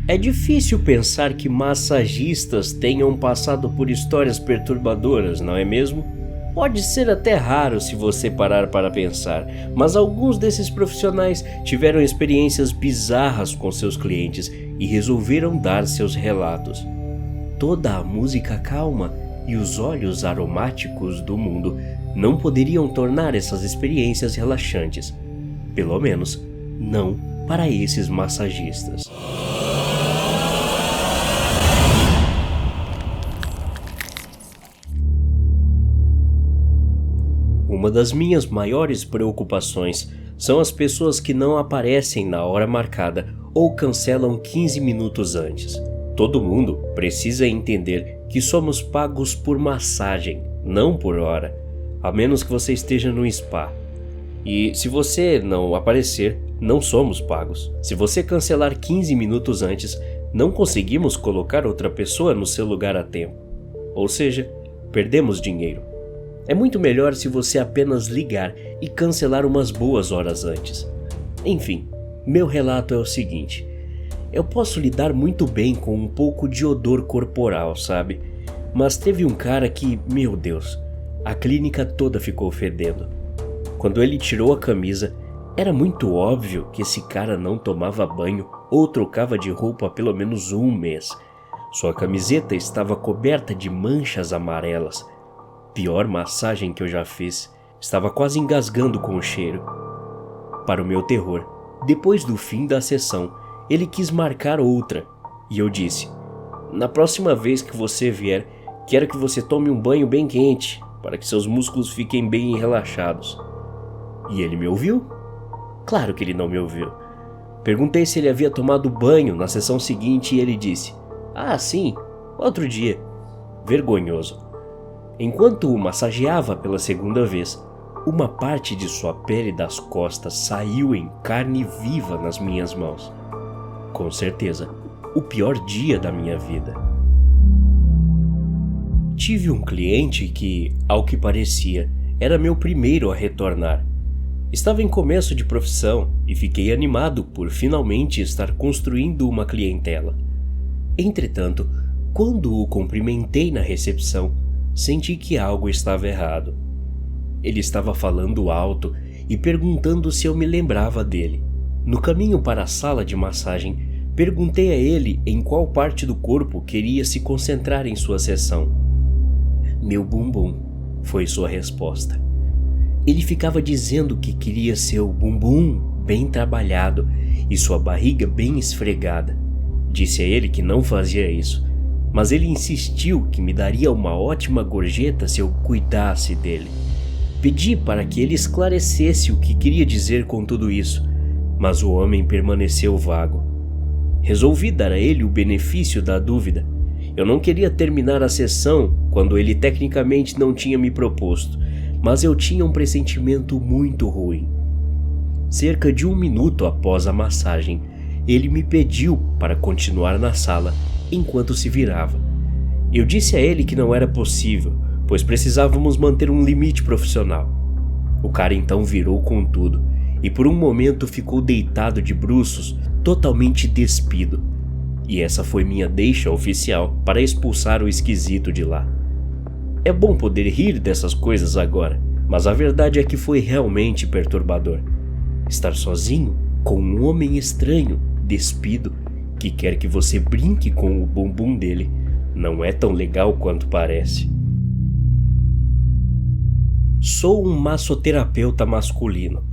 É difícil pensar que massagistas tenham passado por histórias perturbadoras, não é mesmo? Pode ser até raro se você parar para pensar, mas alguns desses profissionais tiveram experiências bizarras com seus clientes e resolveram dar seus relatos. Toda a música calma e os óleos aromáticos do mundo não poderiam tornar essas experiências relaxantes. Pelo menos, não para esses massagistas. Uma das minhas maiores preocupações são as pessoas que não aparecem na hora marcada ou cancelam 15 minutos antes. Todo mundo precisa entender que somos pagos por massagem, não por hora, a menos que você esteja no spa. E se você não aparecer, não somos pagos. Se você cancelar 15 minutos antes, não conseguimos colocar outra pessoa no seu lugar a tempo. Ou seja, perdemos dinheiro. É muito melhor se você apenas ligar e cancelar umas boas horas antes. Enfim, meu relato é o seguinte: eu posso lidar muito bem com um pouco de odor corporal, sabe? Mas teve um cara que, meu Deus, a clínica toda ficou fedendo. Quando ele tirou a camisa, era muito óbvio que esse cara não tomava banho ou trocava de roupa há pelo menos um mês. Sua camiseta estava coberta de manchas amarelas. Pior massagem que eu já fiz. Estava quase engasgando com o cheiro. Para o meu terror, depois do fim da sessão, ele quis marcar outra. E eu disse: na próxima vez que você vier, quero que você tome um banho bem quente, para que seus músculos fiquem bem relaxados. E ele me ouviu? Claro que ele não me ouviu. Perguntei se ele havia tomado banho na sessão seguinte e ele disse: ah, sim, outro dia. Vergonhoso. Enquanto o massageava pela segunda vez, uma parte de sua pele das costas saiu em carne viva nas minhas mãos. Com certeza, o pior dia da minha vida. Tive um cliente que, ao que parecia, era meu primeiro a retornar. Estava em começo de profissão e fiquei animado por finalmente estar construindo uma clientela. Entretanto, quando o cumprimentei na recepção, senti que algo estava errado. Ele estava falando alto e perguntando se eu me lembrava dele. No caminho para a sala de massagem, perguntei a ele em qual parte do corpo queria se concentrar em sua sessão. Meu bumbum, foi sua resposta. Ele ficava dizendo que queria seu bumbum bem trabalhado e sua barriga bem esfregada. Disse a ele que não fazia isso, mas ele insistiu que me daria uma ótima gorjeta se eu cuidasse dele. Pedi para que ele esclarecesse o que queria dizer com tudo isso, mas o homem permaneceu vago. Resolvi dar a ele o benefício da dúvida. Eu não queria terminar a sessão quando ele tecnicamente não tinha me proposto, mas eu tinha um pressentimento muito ruim. Cerca de 1 minuto após a massagem, ele me pediu para continuar na sala enquanto se virava. Eu disse a ele que não era possível, pois precisávamos manter um limite profissional. O cara então virou com tudo e por um momento ficou deitado de bruços, totalmente despido. E essa foi minha deixa oficial para expulsar o esquisito de lá. É bom poder rir dessas coisas agora, mas a verdade é que foi realmente perturbador. Estar sozinho com um homem estranho, despido, que quer que você brinque com o bumbum dele, não é tão legal quanto parece. Sou um massoterapeuta masculino,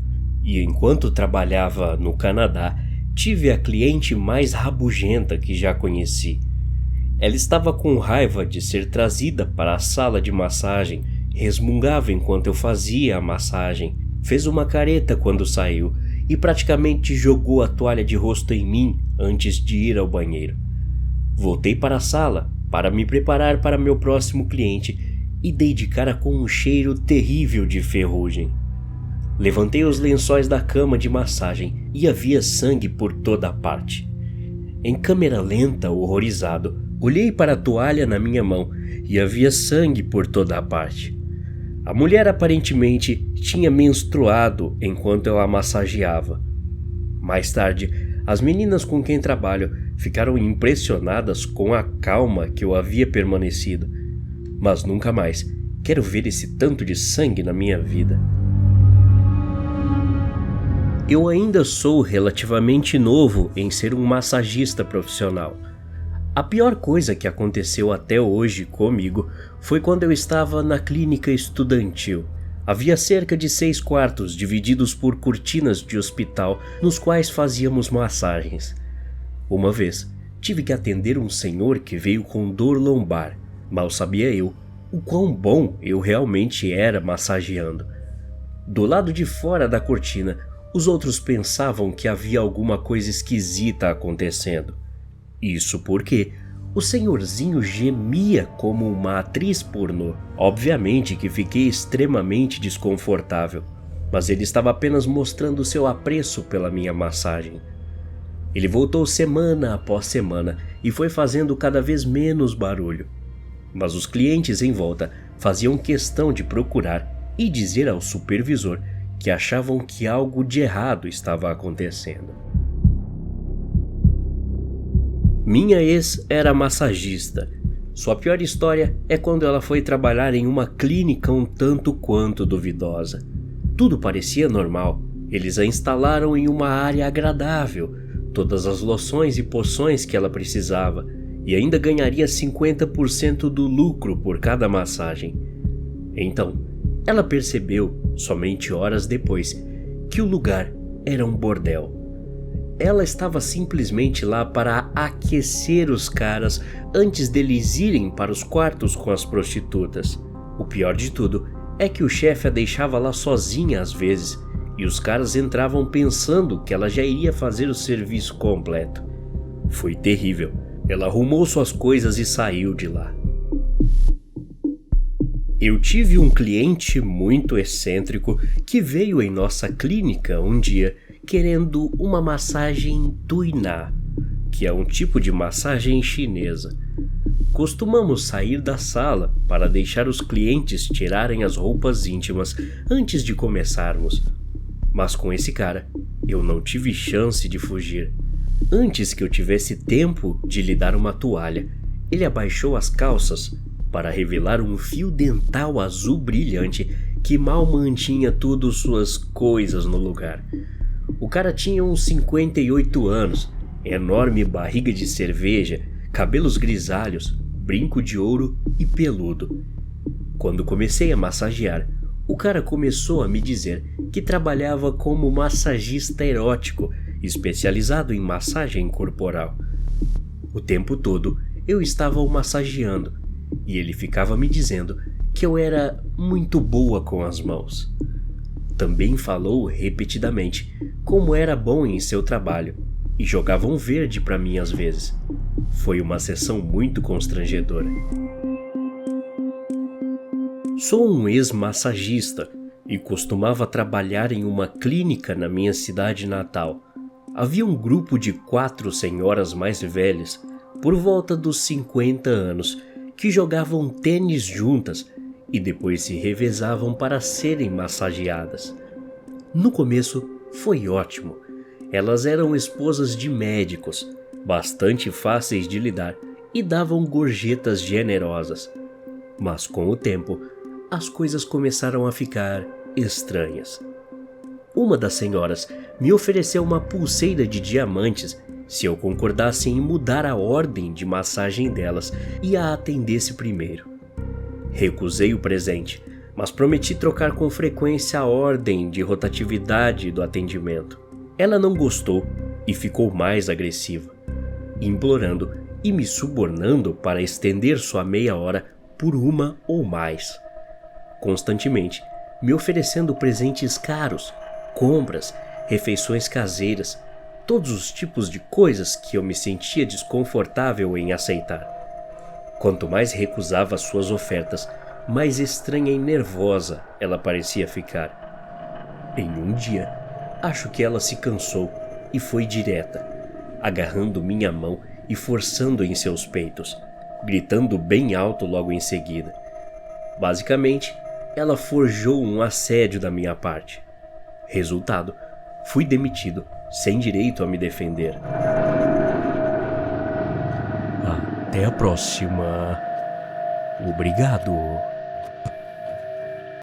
e enquanto trabalhava no Canadá, tive a cliente mais rabugenta que já conheci. Ela estava com raiva de ser trazida para a sala de massagem, resmungava enquanto eu fazia a massagem, fez uma careta quando saiu e praticamente jogou a toalha de rosto em mim antes de ir ao banheiro. Voltei para a sala para me preparar para meu próximo cliente e dei de cara com um cheiro terrível de ferrugem. Levantei os lençóis da cama de massagem e havia sangue por toda a parte. Em câmera lenta, horrorizado, olhei para a toalha na minha mão e havia sangue por toda a parte. A mulher aparentemente tinha menstruado enquanto eu a massageava. Mais tarde, as meninas com quem trabalho ficaram impressionadas com a calma que eu havia permanecido. Mas nunca mais quero ver esse tanto de sangue na minha vida. Eu ainda sou relativamente novo em ser um massagista profissional. A pior coisa que aconteceu até hoje comigo foi quando eu estava na clínica estudantil. Havia cerca de 6 quartos divididos por cortinas de hospital nos quais fazíamos massagens. Uma vez, tive que atender um senhor que veio com dor lombar. Mal sabia eu o quão bom eu realmente era massageando. Do lado de fora da cortina, os outros pensavam que havia alguma coisa esquisita acontecendo. Isso porque o senhorzinho gemia como uma atriz pornô. Obviamente que fiquei extremamente desconfortável, mas ele estava apenas mostrando seu apreço pela minha massagem. Ele voltou semana após semana e foi fazendo cada vez menos barulho. Mas os clientes em volta faziam questão de procurar e dizer ao supervisor que achavam que algo de errado estava acontecendo. Minha ex era massagista. Sua pior história é quando ela foi trabalhar em uma clínica um tanto quanto duvidosa. Tudo parecia normal. Eles a instalaram em uma área agradável, todas as loções e poções que ela precisava, e ainda ganharia 50% do lucro por cada massagem. Então, ela percebeu, somente horas depois, que o lugar era um bordel. Ela estava simplesmente lá para aquecer os caras antes deles irem para os quartos com as prostitutas. O pior de tudo é que o chefe a deixava lá sozinha às vezes, e os caras entravam pensando que ela já iria fazer o serviço completo. Foi terrível. Ela arrumou suas coisas e saiu de lá. Eu tive um cliente muito excêntrico que veio em nossa clínica um dia querendo uma massagem tuiná, que é um tipo de massagem chinesa. Costumamos sair da sala para deixar os clientes tirarem as roupas íntimas antes de começarmos. Mas com esse cara, eu não tive chance de fugir. Antes que eu tivesse tempo de lhe dar uma toalha, ele abaixou as calças para revelar um fio dental azul brilhante que mal mantinha todas suas coisas no lugar. O cara tinha uns 58 anos, enorme barriga de cerveja, cabelos grisalhos, brinco de ouro e peludo. Quando comecei a massagear, o cara começou a me dizer que trabalhava como massagista erótico, especializado em massagem corporal. O tempo todo eu estava o massageando, e ele ficava me dizendo que eu era muito boa com as mãos. Também falou repetidamente como era bom em seu trabalho e jogava um verde para mim às vezes. Foi uma sessão muito constrangedora. Sou um ex-massagista e costumava trabalhar em uma clínica na minha cidade natal. Havia um grupo de 4 senhoras mais velhas, por volta dos 50 anos, que jogavam tênis juntas e depois se revezavam para serem massageadas. No começo foi ótimo. Elas eram esposas de médicos, bastante fáceis de lidar e davam gorjetas generosas. Mas com o tempo, as coisas começaram a ficar estranhas. Uma das senhoras me ofereceu uma pulseira de diamantes se eu concordasse em mudar a ordem de massagem delas e a atendesse primeiro. Recusei o presente, mas prometi trocar com frequência a ordem de rotatividade do atendimento. Ela não gostou e ficou mais agressiva, implorando e me subornando para estender sua meia hora por 1 ou mais. Constantemente me oferecendo presentes caros, compras, refeições caseiras, todos os tipos de coisas que eu me sentia desconfortável em aceitar. Quanto mais recusava suas ofertas, mais estranha e nervosa ela parecia ficar. Em um dia, acho que ela se cansou e foi direta, agarrando minha mão e forçando em seus peitos, gritando bem alto logo em seguida. Basicamente, ela forjou um assédio da minha parte. Resultado, fui demitido, sem direito a me defender. até a próxima. Obrigado.